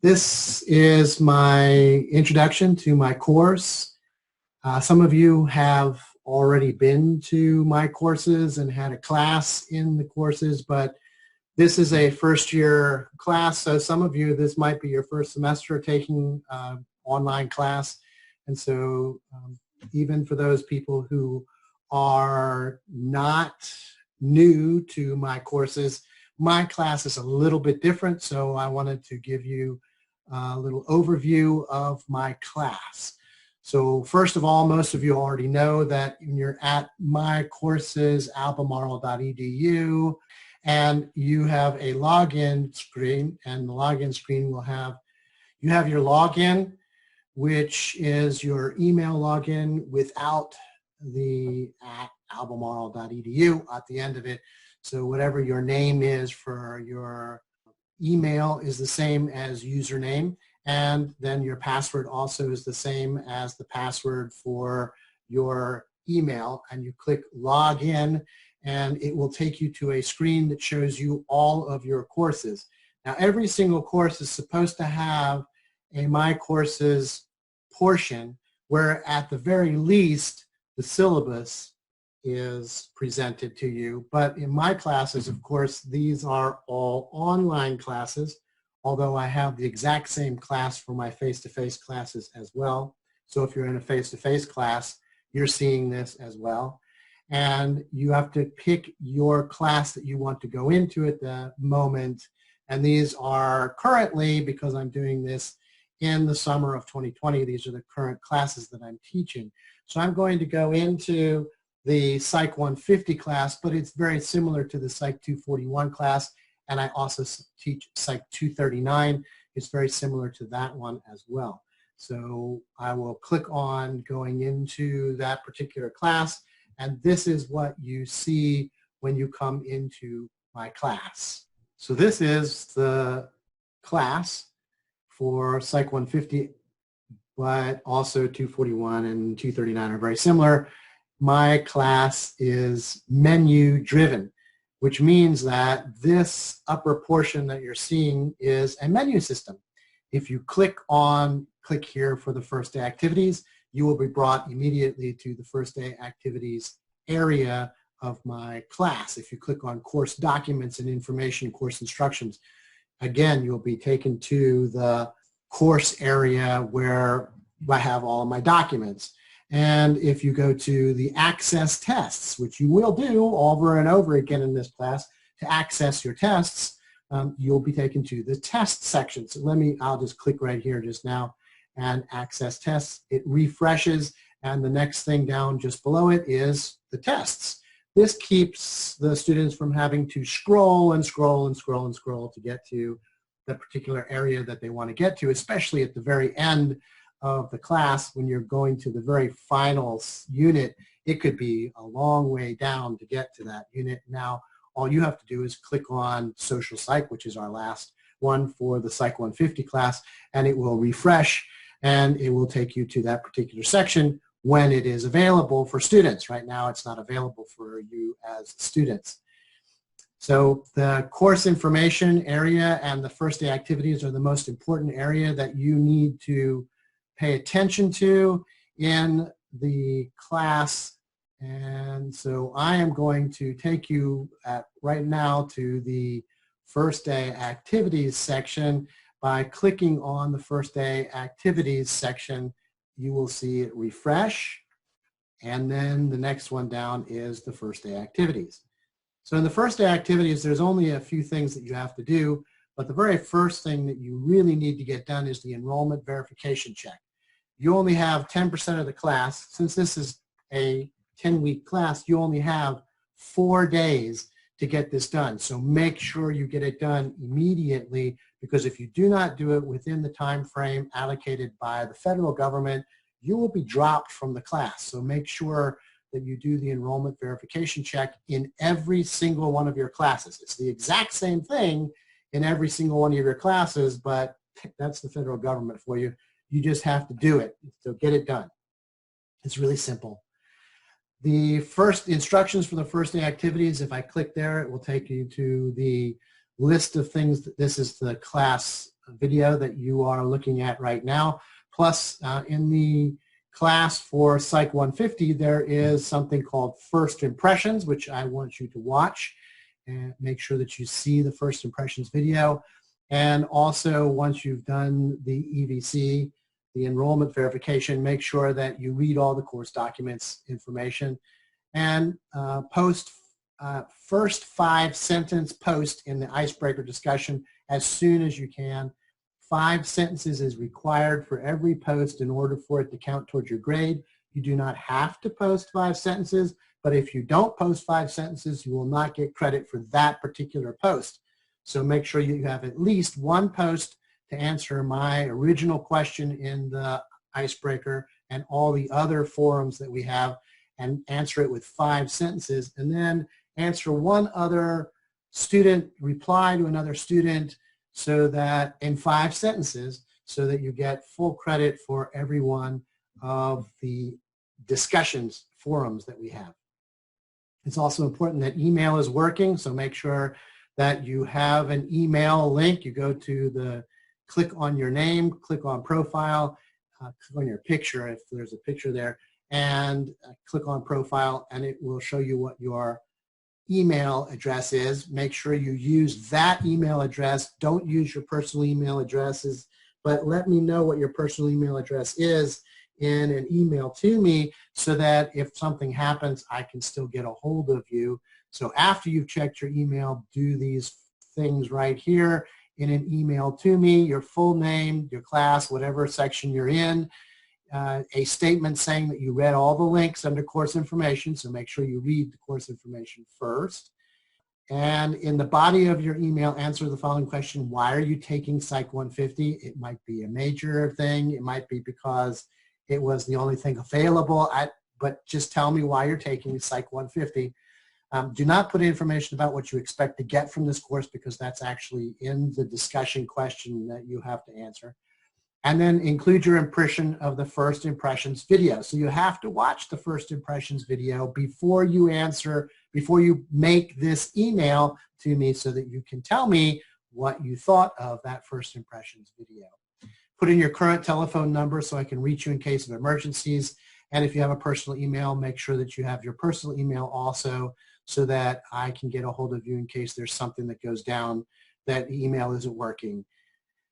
This is my introduction to my course. Some of you have already been to my courses and had a class in the courses, but this is a first-year class, so some of you, this might be your first semester taking online class. And so even for those people who are not new to my courses, my class is a little bit different, so I wanted to give you a little overview of my class. So first of all, most of you already know that you're at my courses, albemarle.edu, and you have a login screen, and the login screen will have, you have your login, which is your email login without the @albemarle.edu at the end of it. So whatever your name is for your email is the same as username, and then your password also is the same as the password for your email, and you click login and it will take you to a screen that shows you all of your courses. Now every single course is supposed to have a My Courses portion where at the very least the syllabus is presented to you. But in my classes, of course, these are all online classes, although I have the exact same class for my face-to-face classes as well. So if you're in a face-to-face class, you're seeing this as well. And you have to pick your class that you want to go into at the moment. And these are currently, because I'm doing this in the summer of 2020, these are the current classes that I'm teaching. So I'm going to go into the Psych 150 class, but it's very similar to the Psych 241 class, and I also teach Psych 239. It's very similar to that one as well. So I will click on going into that particular class, and this is what you see when you come into my class. So this is the class for Psych 150, but also 241 and 239 are very similar. My class is menu driven, which means that this upper portion that you're seeing is a menu system. If you click here for the first day activities, you will be brought immediately to the first day activities area of my class. If you click on course documents and information, course instructions, again, you'll be taken to the course area where I have all of my documents. And if you go to the access tests, which you will do over and over again in this class, to access your tests, you'll be taken to the test section. So I'll just click right here just now and access tests. It refreshes, and the next thing down just below it is the tests. This keeps the students from having to scroll and scroll and scroll and scroll to get to the particular area that they want to get to, especially at the very end of the class. When you're going to the very final unit, it could be a long way down to get to that unit. Now all you have to do is click on Social Psych, which is our last one for the Psych 150 class, and it will refresh and it will take you to that particular section when it is available for students. Right now it's not available for you as students. So the course information area and the first day activities are the most important area that you need to pay attention to in the class. And so I am going to take you right now to the first day activities section. By clicking on the first day activities section, you will see it refresh, and then the next one down is the first day activities. So in the first day activities, there's only a few things that you have to do, but the very first thing that you really need to get done is the enrollment verification check. You only have 10% of the class. Since this is a 10-week class, you only have 4 days to get this done. So make sure you get it done immediately, because if you do not do it within the time frame allocated by the federal government, you will be dropped from the class. So make sure that you do the enrollment verification check in every single one of your classes. It's the exact same thing in every single one of your classes, but that's the federal government for you. You just have to do it. So get it done. It's really simple. The first instructions for the first day activities, if I click there, it will take you to the list of things. This is the class video that you are looking at right now. Plus, in the class for Psych 150, there is something called First Impressions, which I want you to watch and make sure that you see the First Impressions video. And also, once you've done the EVC, the enrollment verification, make sure that you read all the course documents information and post first 5-sentence post in the icebreaker discussion as soon as you can. 5 sentences is required for every post in order for it to count towards your grade. You do not have to post 5 sentences, but if you don't post 5 sentences, you will not get credit for that particular post. So make sure you have at least 1 post to answer my original question in the icebreaker and all the other forums that we have, and answer it with 5 sentences, and then answer one other student, reply to another student, so that in 5 sentences, so that you get full credit for every one of the discussions forums that we have. It's also important that email is working, so make sure that you have an email link. You go to the click on your name, click on profile, click on your picture if there's a picture there, and click on profile, and it will show you what your email address is. Make sure you use that email address. Don't use your personal email addresses, but let me know what your personal email address is in an email to me so that if something happens, I can still get a hold of you. So after you've checked your email, do these things right here in an email to me, your full name, your class, whatever section you're in, a statement saying that you read all the links under course information, so make sure you read the course information first. And in the body of your email, answer the following question: why are you taking Psych 150? It might be a major thing. It might be because it was the only thing available, but just tell me why you're taking Psych 150. Do not put information about what you expect to get from this course, because that's actually in the discussion question that you have to answer. And then include your impression of the First Impressions video. So you have to watch the First Impressions video before you answer, before you make this email to me, so that you can tell me what you thought of that First Impressions video. Put in your current telephone number so I can reach you in case of emergencies. And if you have a personal email, make sure that you have your personal email also, so that I can get a hold of you in case there's something that goes down, that email isn't working.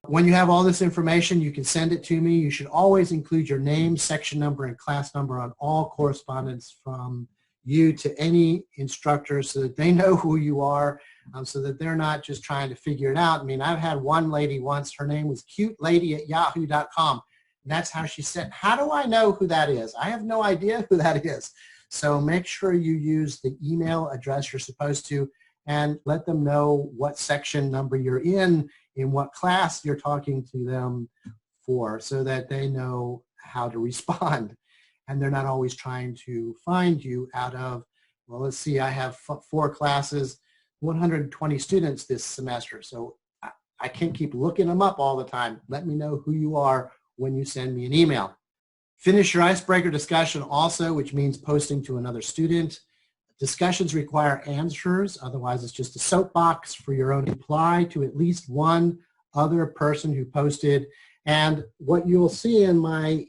When you have all this information, you can send it to me. You should always include your name, section number, and class number on all correspondence from you to any instructor, so that they know who you are, so that they're not just trying to figure it out. I mean, I've had one lady once, her name was cutelady@yahoo.com. And that's how she said, how do I know who that is? I have no idea who that is. So make sure you use the email address you're supposed to, and let them know what section number you're in what class you're talking to them for, so that they know how to respond. And they're not always trying to find you out of, well, let's see, I have 4 classes, 120 students this semester, so I can't keep looking them up all the time. Let me know who you are when you send me an email. Finish your icebreaker discussion also, which means posting to another student. Discussions require answers, otherwise it's just a soapbox for your own reply to at least one other person who posted. And what you'll see in my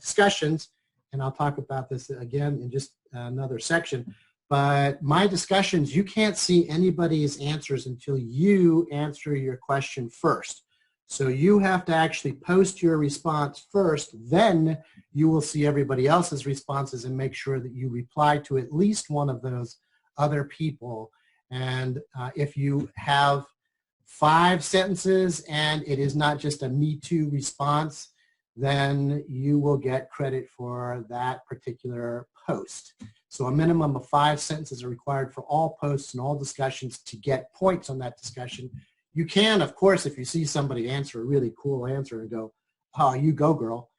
discussions, and I'll talk about this again in just another section, but my discussions, you can't see anybody's answers until you answer your question first. So you have to actually post your response first, then you will see everybody else's responses and make sure that you reply to at least one of those other people. And if you have 5 sentences and it is not just a Me Too response, then you will get credit for that particular post. So a minimum of 5 sentences are required for all posts and all discussions to get points on that discussion. You can, of course, if you see somebody answer a really cool answer and go, oh, you go, girl.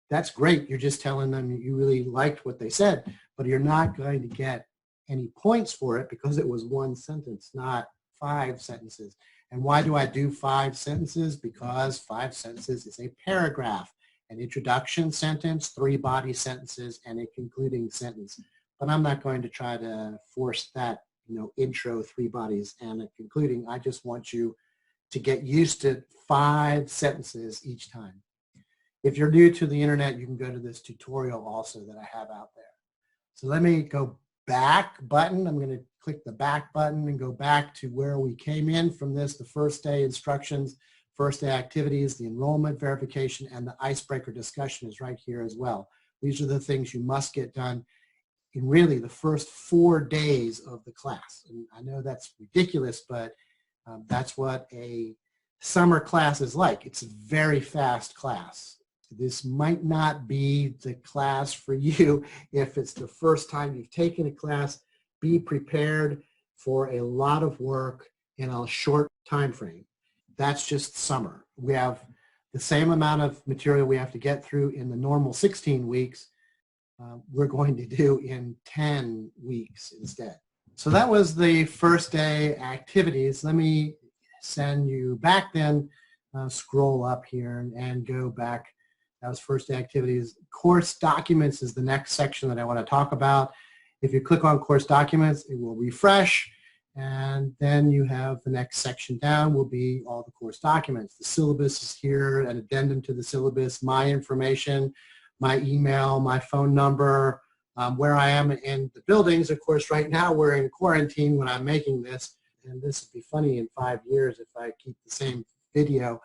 That's great. You're just telling them you really liked what they said, but you're not going to get any points for it because it was 1 sentence, not 5 sentences. And why do I do 5 sentences? Because 5 sentences is a paragraph, an introduction sentence, 3 body sentences, and a concluding sentence. But I'm not going to try to force that intro, 3 bodies, and a concluding. I just want you to get used to 5 sentences each time. If you're new to the internet, you can go to this tutorial also that I have out there. So let me go back button. I'm going to click the back button and go back to where we came in from this, the first day instructions, first day activities, the enrollment verification, and the icebreaker discussion is right here as well. These are the things you must get done in really the first 4 days of the class. And I know that's ridiculous, but that's what a summer class is like. It's a very fast class. This might not be the class for you if it's the first time you've taken a class. Be prepared for a lot of work in a short time frame. That's just summer. We have the same amount of material we have to get through in the normal 16 weeks. We're going to do in 10 weeks instead. So that was the first day activities. Let me send you back then, scroll up here and go back. That was first day activities. Course documents is the next section that I want to talk about. If you click on course documents, it will refresh, and then you have the next section down will be all the course documents. The syllabus is here, an addendum to the syllabus, my information, my email, my phone number, where I am in the buildings. Of course, right now we're in quarantine when I'm making this, and this would be funny in 5 years if I keep the same video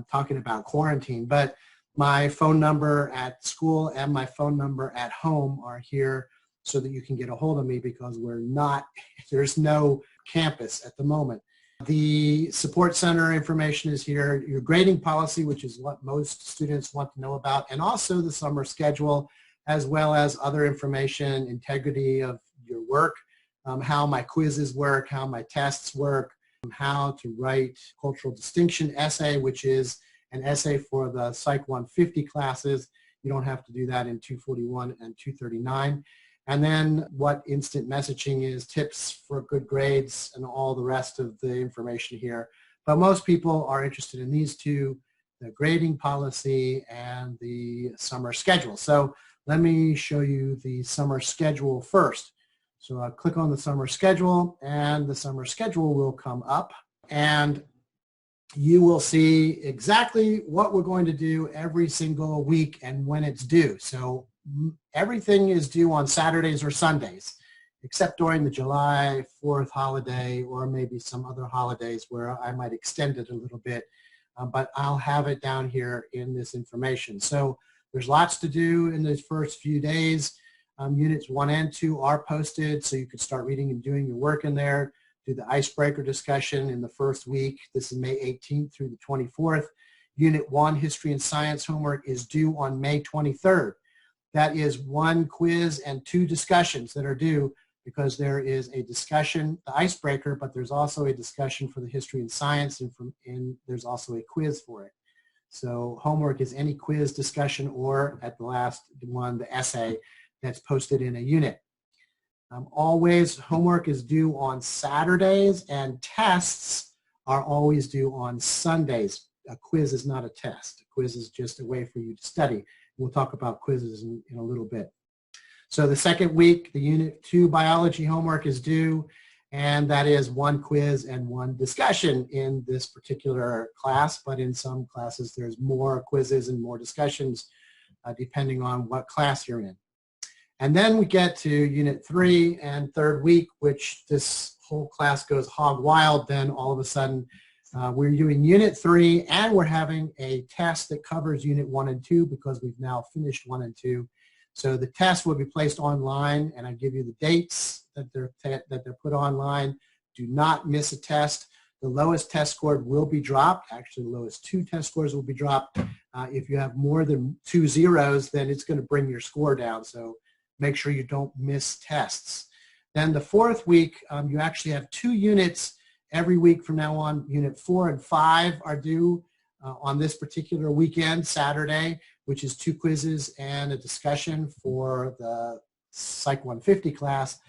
talking about quarantine. But my phone number at school and my phone number at home are here so that you can get a hold of me, because there's no campus at the moment. The support center information is here, your grading policy, which is what most students want to know about, and also the summer schedule, as well as other information, integrity of your work, how my quizzes work, how my tests work, how to write cultural distinction essay, which is an essay for the PSY150 classes. You don't have to do that in 241 and 239. And then what instant messaging is, tips for good grades, and all the rest of the information here. But most people are interested in these two, the grading policy and the summer schedule. So let me show you the summer schedule first. So I'll click on the summer schedule, and the summer schedule will come up, and you will see exactly what we're going to do every single week and when it's due. So everything is due on Saturdays or Sundays, except during the July 4th holiday or maybe some other holidays where I might extend it a little bit, but I'll have it down here in this information. So there's lots to do in those first few days. Units 1 and 2 are posted, so you can start reading and doing your work in there. Do the icebreaker discussion in the first week. This is May 18th through the 24th. Unit 1, History and Science homework, is due on May 23rd. That is 1 quiz and 2 discussions that are due, because there is a discussion, the icebreaker, but there's also a discussion for the History and Science, and there's also a quiz for it. So homework is any quiz, discussion, or at the last one, the essay that's posted in a unit. Always homework is due on Saturdays, and tests are always due on Sundays. A quiz is not a test. A quiz is just a way for you to study. We'll talk about quizzes in a little bit. So the second week, the Unit 2 biology homework is due, and that is 1 quiz and 1 discussion in this particular class, but in some classes there's more quizzes and more discussions depending on what class you're in. And then we get to Unit 3 and third week, which this whole class goes hog wild. Then all of a sudden we're doing Unit 3, and we're having a test that covers Unit 1 and 2 because we've now finished 1 and 2. So the test will be placed online, and I give you the dates that they're put online. Do not miss a test. The lowest test score will be dropped. Actually, the lowest 2 test scores will be dropped. If you have more than 2 zeros, then it's going to bring your score down. So make sure you don't miss tests. Then the fourth week, you actually have 2 units every week from now on. Unit 4 and 5 are due on this particular weekend, Saturday, which is 2 quizzes and a discussion for the PSY150 class.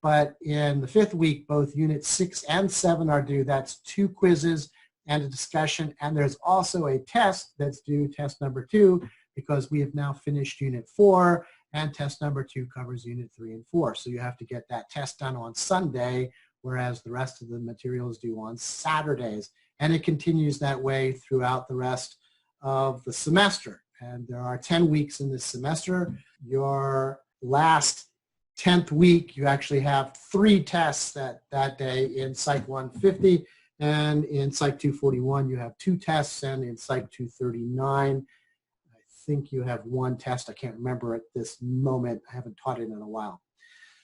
But in the 5th week, both Units 6 and 7 are due. That's 2 quizzes and a discussion. And there's also a test that's due, test number 2, because we have now finished Unit 4, and test number 2 covers Unit 3 and 4. So you have to get that test done on Sunday, whereas the rest of the material is due on Saturdays. and it continues that way throughout the rest of the semester. And there are 10 weeks in this semester. Your last 10th week, you actually have 3 tests that day in Psych 150, and in Psych 241 you have 2 tests, and in Psych 239 I think you have 1 test. I can't remember at this moment. I haven't taught it in a while.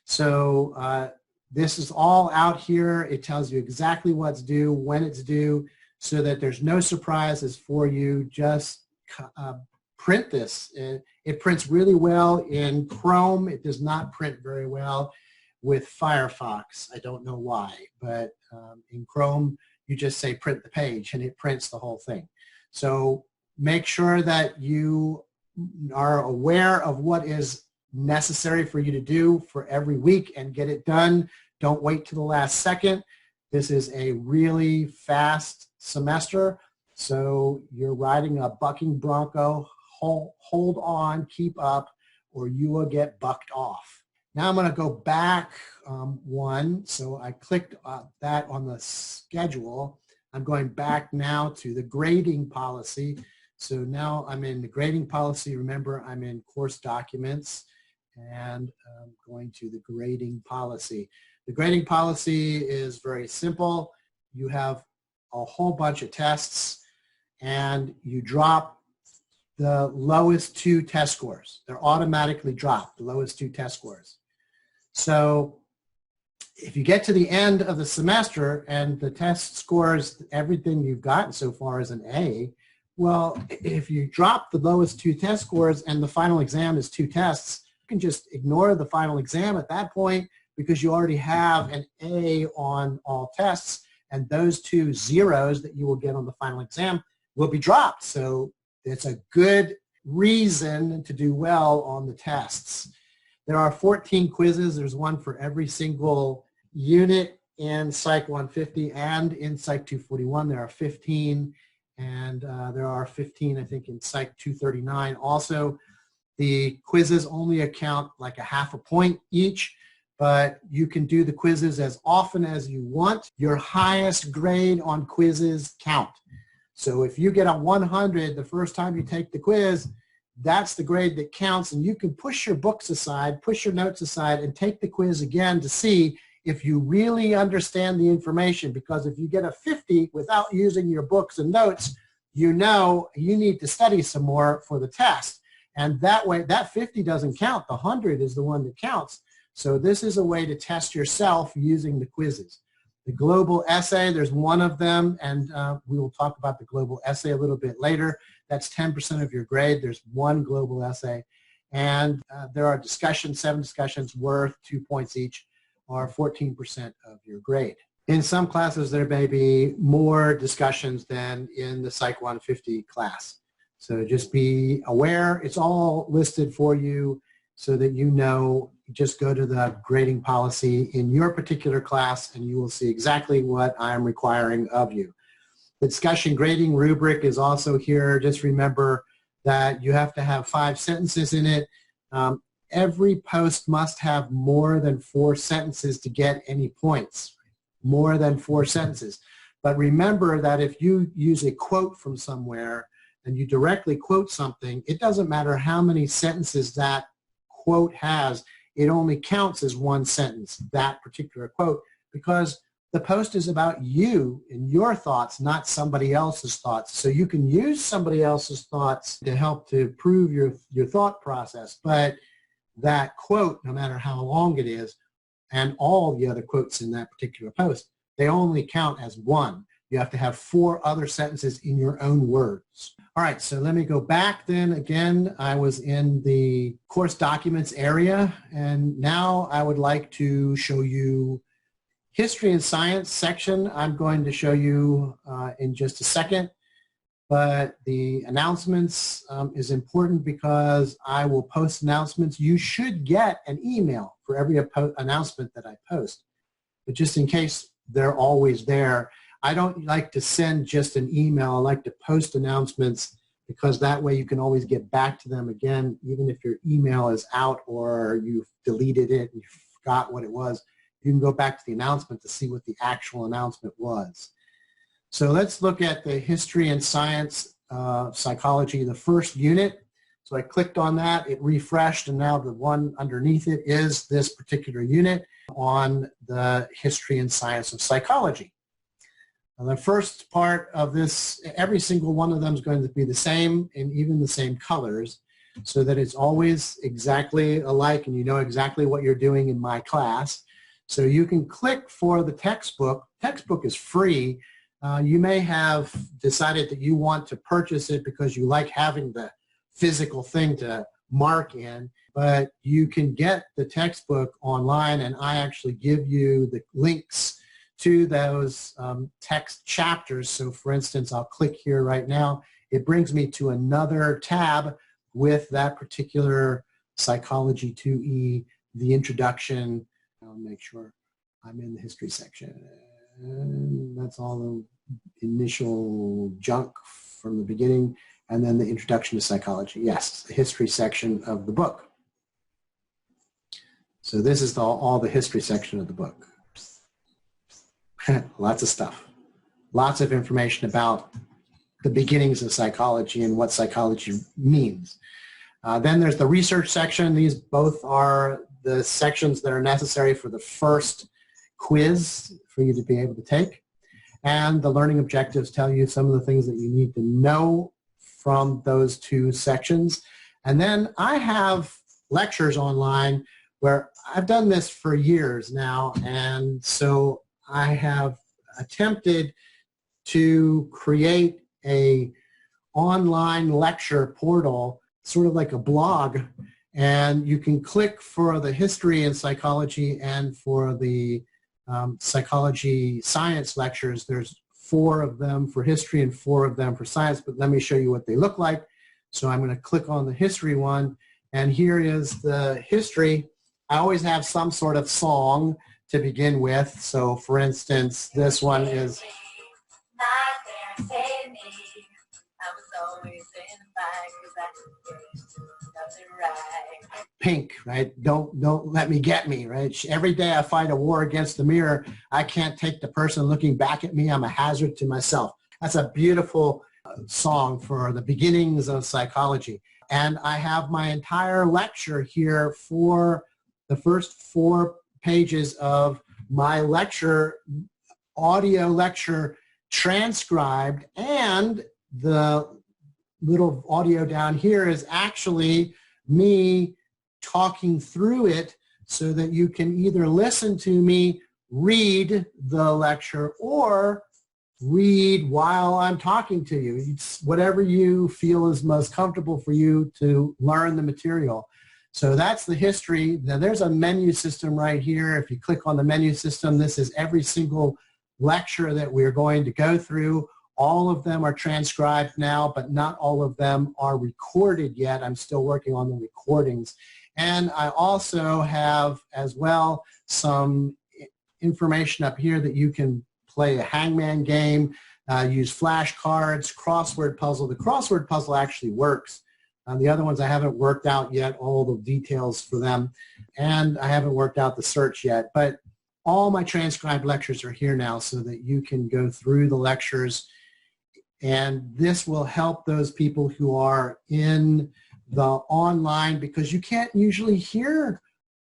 So this is all out here. It tells you exactly what's due, when it's due, so that there's no surprises for you. Just print this. It prints really well in Chrome. It does not print very well with Firefox. I don't know why, but in Chrome you just say print the page and it prints the whole thing. So make sure that you are aware of what is necessary for you to do for every week and get it done. Don't wait to the last second. This is a really fast semester, so you're riding a bucking bronco. Hold on, keep up, or you will get bucked off. Now I'm going to go back one. So I clicked that on the schedule. I'm going back now to the grading policy. So now I'm in the grading policy. Remember, I'm in course documents, and I'm going to the grading policy. The grading policy is very simple. You have a whole bunch of tests, and you drop the lowest 2 test scores. They're automatically dropped, the lowest 2 test scores. So if you get to the end of the semester and the test scores, everything you've gotten so far is an A, well, if you drop the lowest 2 test scores and the final exam is 2 tests, you can just ignore the final exam at that point, because you already have an A on all tests, and those 2 zeros that you will get on the final exam will be dropped. So it's a good reason to do well on the tests. There are 14 quizzes. There's one for every single unit in Psych 150, and in Psych 241 there are 15, and there are 15 I think in Psych 239 also. The quizzes only account like a half a point each, but you can do the quizzes as often as you want. Your highest grade on quizzes count. So if you get a 100 the first time you take the quiz, that's the grade that counts, and you can push your books aside, push your notes aside, and take the quiz again to see if you really understand the information. Because if you get a 50 without using your books and notes, you know you need to study some more for the test. And that way, that 50 doesn't count. The 100 is the one that counts. So this is a way to test yourself using the quizzes. The global essay, there's one of them, and we will talk about the global essay a little bit later. That's 10% of your grade. There's one global essay. And there are discussions, 7 discussions worth 2 points each, or 14% of your grade. In some classes, there may be more discussions than in the Psych 150 class. So just be aware. It's all listed for you so that you know. Just go to the grading policy in your particular class and you will see exactly what I'm requiring of you. The discussion grading rubric is also here. Just remember that you have to have 5 sentences in it. Every post must have more than 4 sentences to get any points. More than 4 sentences. But remember that if you use a quote from somewhere and you directly quote something, it doesn't matter how many sentences that quote has. It only counts as 1 sentence, that particular quote, because the post is about you and your thoughts, not somebody else's thoughts. So you can use somebody else's thoughts to help to prove your thought process, but that quote, no matter how long it is, and all the other quotes in that particular post, they only count as 1. You have to have 4 other sentences in your own words. All right, so let me go back then. Again, I was in the course documents area, and now I would like to show you history and science section. I'm going to show you in just a second, but the announcements is important because I will post announcements. You should get an email for every announcement that I post, but just in case they're always there, I don't like to send just an email. I like to post announcements because that way you can always get back to them again, even if your email is out or you've deleted it and you forgot what it was. You can go back to the announcement to see what the actual announcement was. So let's look at the history and science psychology, the first unit. So I clicked on that, it refreshed, and now the one underneath it is this particular unit on the history and science of psychology. Now the first part of this, every single one of them is going to be the same and even the same colors, so that it's always exactly alike and you know exactly what you're doing in my class. So you can click for the textbook. Textbook is free. You may have decided that you want to purchase it because you like having the physical thing to mark in, but you can get the textbook online, and I actually give you the links to those text chapters. So for instance, I'll click here right now. It brings me to another tab with that particular Psychology 2E, the introduction. I'll make sure I'm in the history section. And that's all the initial junk from the beginning, and then the introduction to psychology. Yes, the history section of the book. So this is all the history section of the book. Lots of stuff. Lots of information about the beginnings of psychology and what psychology means. Then there's the research section. These both are the sections that are necessary for the first quiz for you to be able to take. And the learning objectives tell you some of the things that you need to know from those two sections. And then I have lectures online where I've done this for years now, and so I have attempted to create a online lecture portal, sort of like a blog, and you can click for the history and psychology and for the psychology science lectures. There's 4 of them for history and 4 of them for science, but let me show you what they look like. So I'm going to click on the history one, and here is the history. I always have some sort of song to begin with. So for instance, this one is Pink, right? Don't let me get me, right? Every day I fight a war against the mirror. I can't take the person looking back at me. I'm a hazard to myself. That's a beautiful song for the beginnings of psychology. And I have my entire lecture here for the first 4 pages of my lecture, audio lecture transcribed, and the little audio down here is actually me talking through it so that you can either listen to me read the lecture or read while I'm talking to you. It's whatever you feel is most comfortable for you to learn the material. So that's the history. Now there's a menu system right here. If you click on the menu system, this is every single lecture that we're going to go through. All of them are transcribed now, but not all of them are recorded yet. I'm still working on the recordings. And I also have as well some information up here that you can play a hangman game, use flashcards, crossword puzzle. The crossword puzzle actually works. The other ones I haven't worked out yet, all the details for them, and I haven't worked out the search yet. But all my transcribed lectures are here now so that you can go through the lectures, and this will help those people who are in the online, because you can't usually hear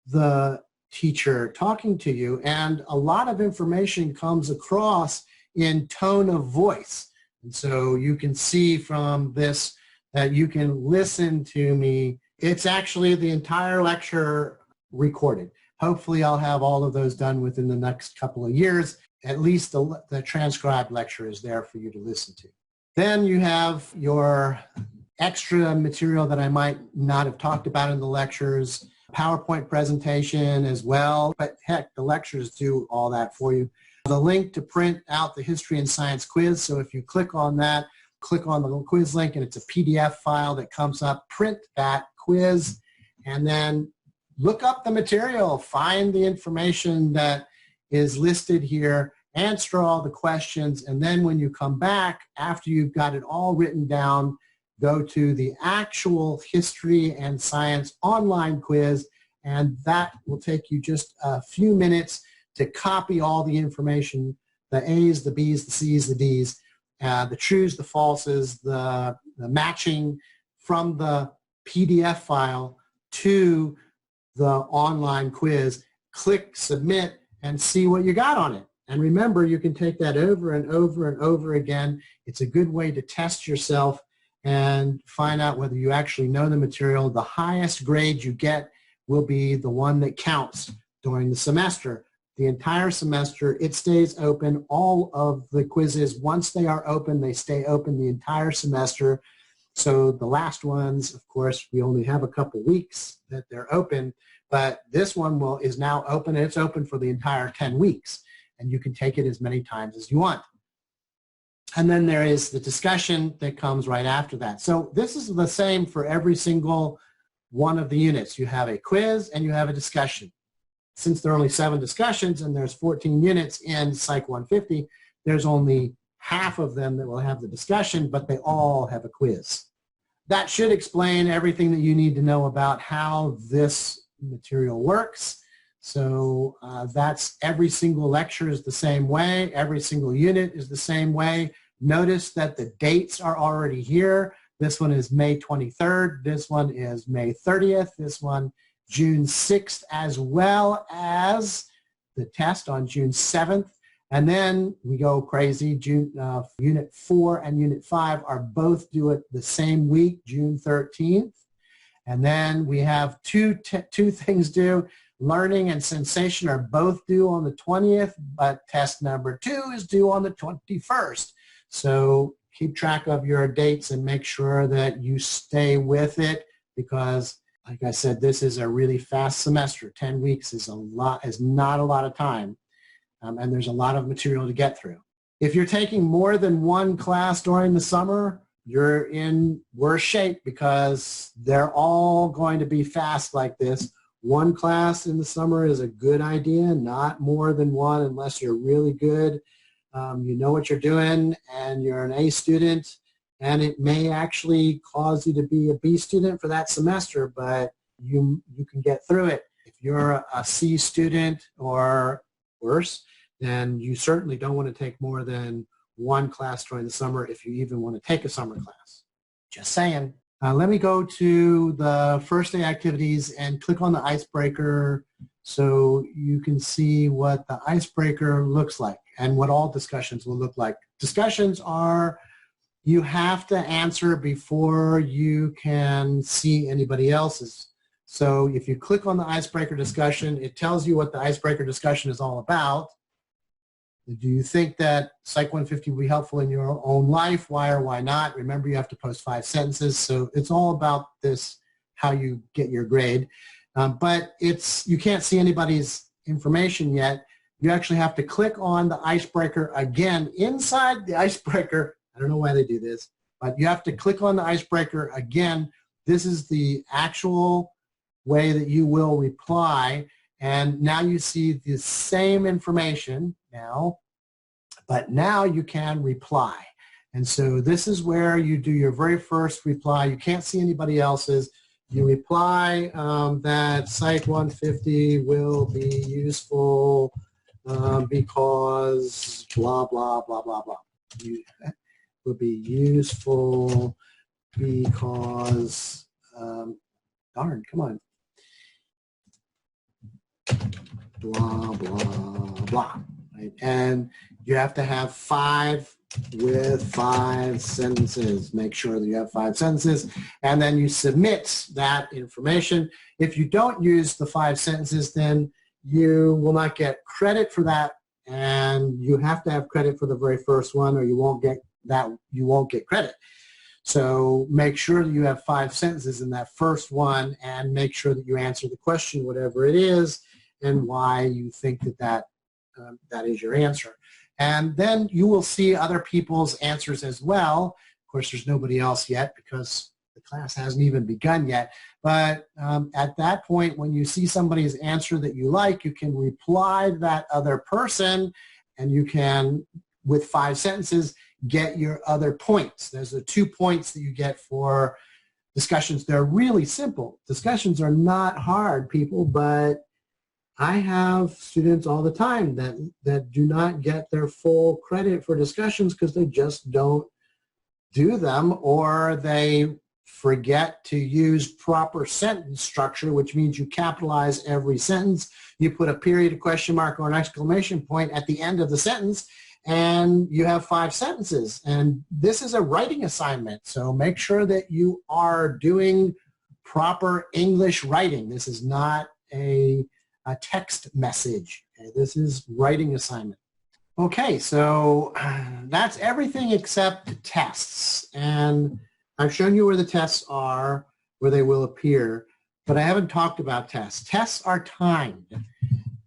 the teacher talking to you, and a lot of information comes across in tone of voice. And so you can see from this that you can listen to me. It's actually the entire lecture recorded. Hopefully I'll have all of those done within the next couple of years. At least the transcribed lecture is there for you to listen to. Then you have your extra material that I might not have talked about in the lectures, PowerPoint presentation as well, but heck, the lectures do all that for you. The link to print out the history and science quiz, so if you click on that, click on the little quiz link, and it's a PDF file that comes up, print that quiz, and then look up the material, find the information that is listed here, answer all the questions, and then when you come back, after you've got it all written down, go to the actual history and science online quiz, and that will take you just a few minutes to copy all the information the A's, the B's, the C's, the D's, the trues, the falses, the matching from the PDF file to the online quiz. Click submit and see what you got on it. And remember, you can take that over and over and over again. It's a good way to test yourself and find out whether you actually know the material. The highest grade you get will be the one that counts during the semester. The entire semester, it stays open. All of the quizzes, once they are open, they stay open the entire semester. So the last ones, of course, we only have a couple weeks that they're open, but this one is now open, and it's open for the entire 10 weeks. And you can take it as many times as you want. And then there is the discussion that comes right after that. So this is the same for every single one of the units. You have a quiz and you have a discussion. Since there are only 7 discussions and there's 14 units in Psych 150, there's only half of them that will have the discussion, but they all have a quiz. That should explain everything that you need to know about how this material works. So that's every single lecture is the same way. Every single unit is the same way. Notice that the dates are already here. This one is May 23rd. This one is May 30th. This one, June 6th, as well as the test on June 7th. And then we go crazy. Unit 4 and Unit 5 are both due it the same week, June 13th. And then we have two things due. Learning and sensation are both due on the 20th, but test number 2 is due on the 21st. So keep track of your dates and make sure that you stay with it, because like I said, this is a really fast semester. 10 weeks is not a lot of time, and there's a lot of material to get through. If you're taking more than one class during the summer, you're in worse shape, because they're all going to be fast like this. One class in the summer is a good idea, not more than one unless you're really good. You know what you're doing and you're an A student, and it may actually cause you to be a B student for that semester, but you can get through it. If you're a C student or worse, then you certainly don't want to take more than one class during the summer if you even want to take a summer class. Just saying. Let me go to the first day activities and click on the icebreaker so you can see what the icebreaker looks like and what all discussions will look like. Discussions are, you have to answer before you can see anybody else's. So if you click on the icebreaker discussion, it tells you what the icebreaker discussion is all about. Do you think that Psych 150 will be helpful in your own life? Why or why not? Remember, you have to post 5 sentences, so it's all about this, how you get your grade. But you can't see anybody's information yet. You actually have to click on the icebreaker again. Inside the icebreaker, I don't know why they do this, but you have to click on the icebreaker again. This is the actual way that you will reply. And now you see the same information now, but now you can reply. And so this is where you do your very first reply. You can't see anybody else's. You reply that Psych 150 will be useful because blah, blah, blah, blah, blah. Will be useful because, darn, come on. Blah, blah, blah. Right? And you have to have 5 with 5 sentences. Make sure that you have 5 sentences, and then you submit that information. If you don't use the 5 sentences, then you will not get credit for that, and you have to have credit for the very first one, or you won't get that. You won't get credit. So make sure that you have 5 sentences in that first one, and make sure that you answer the question, whatever it is, and why you think that that is your answer. And then you will see other people's answers as well. Of course, there's nobody else yet because the class hasn't even begun yet. But at that point, when you see somebody's answer that you like, you can reply to that other person, and you can, with 5 sentences, get your other points. There's the 2 points that you get for discussions. They're really simple. Discussions are not hard, people, but I have students all the time that do not get their full credit for discussions because they just don't do them, or they forget to use proper sentence structure, which means you capitalize every sentence. You put a period, a question mark, or an exclamation point at the end of the sentence, and you have 5 sentences. And this is a writing assignment, so make sure that you are doing proper English writing. This is not a text message. Okay? This is writing assignment. Okay, so that's everything except tests. And I've shown you where the tests are, where they will appear, but I haven't talked about tests. Tests are timed.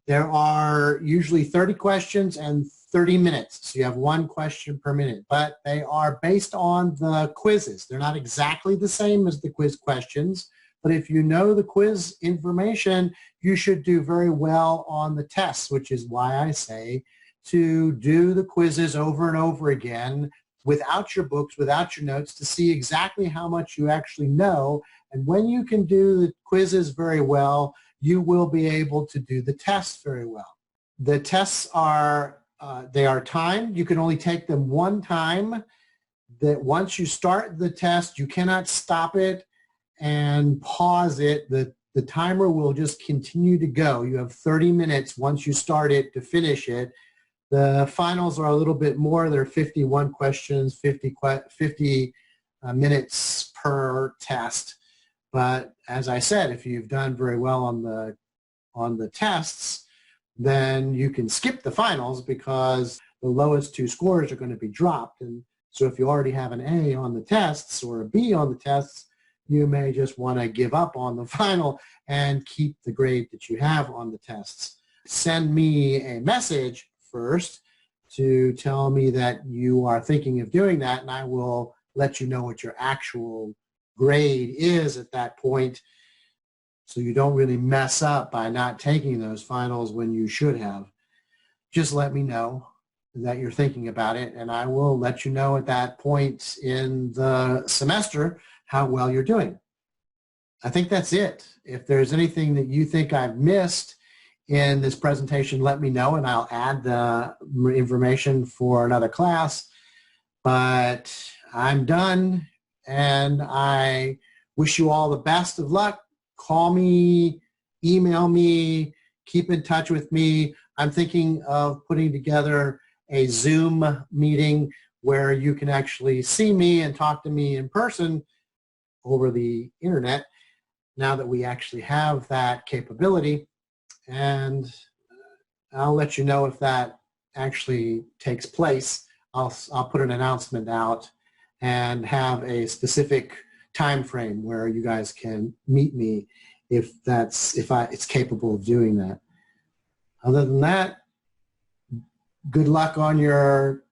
There are usually 30 questions and 30 minutes, so you have 1 question per minute, but they are based on the quizzes. They're not exactly the same as the quiz questions, but if you know the quiz information, you should do very well on the tests, which is why I say to do the quizzes over and over again without your books, without your notes, to see exactly how much you actually know. And when you can do the quizzes very well, you will be able to do the tests very well. The tests are, they are timed. You can only take them 1 time. That once you start the test, you cannot stop it and pause it. The timer will just continue to go. You have 30 minutes once you start it to finish it. The finals are a little bit more. They're 51 questions, 50 minutes per test. But as I said, if you've done very well on the tests, then you can skip the finals because the lowest 2 scores are going to be dropped. And so if you already have an A on the tests or a B on the tests, you may just want to give up on the final and keep the grade that you have on the tests. Send me a message first to tell me that you are thinking of doing that, and I will let you know what your actual grade is at that point, so you don't really mess up by not taking those finals when you should have. Just let me know that you're thinking about it, and I will let you know at that point in the semester how well you're doing. I think that's it. If there's anything that you think I've missed in this presentation, let me know, and I'll add the information for another class. But I'm done, and I wish you all the best of luck. Call me, email me, keep in touch with me. I'm thinking of putting together a Zoom meeting where you can actually see me and talk to me in person over the internet, now that we actually have that capability. And I'll let you know if that actually takes place. I'll put an announcement out and have a specific time frame where you guys can meet me if it's capable of doing that. Other than that, good luck on your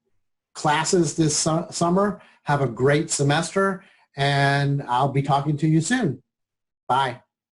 classes this summer. Have a great semester, and I'll be talking to you soon. Bye.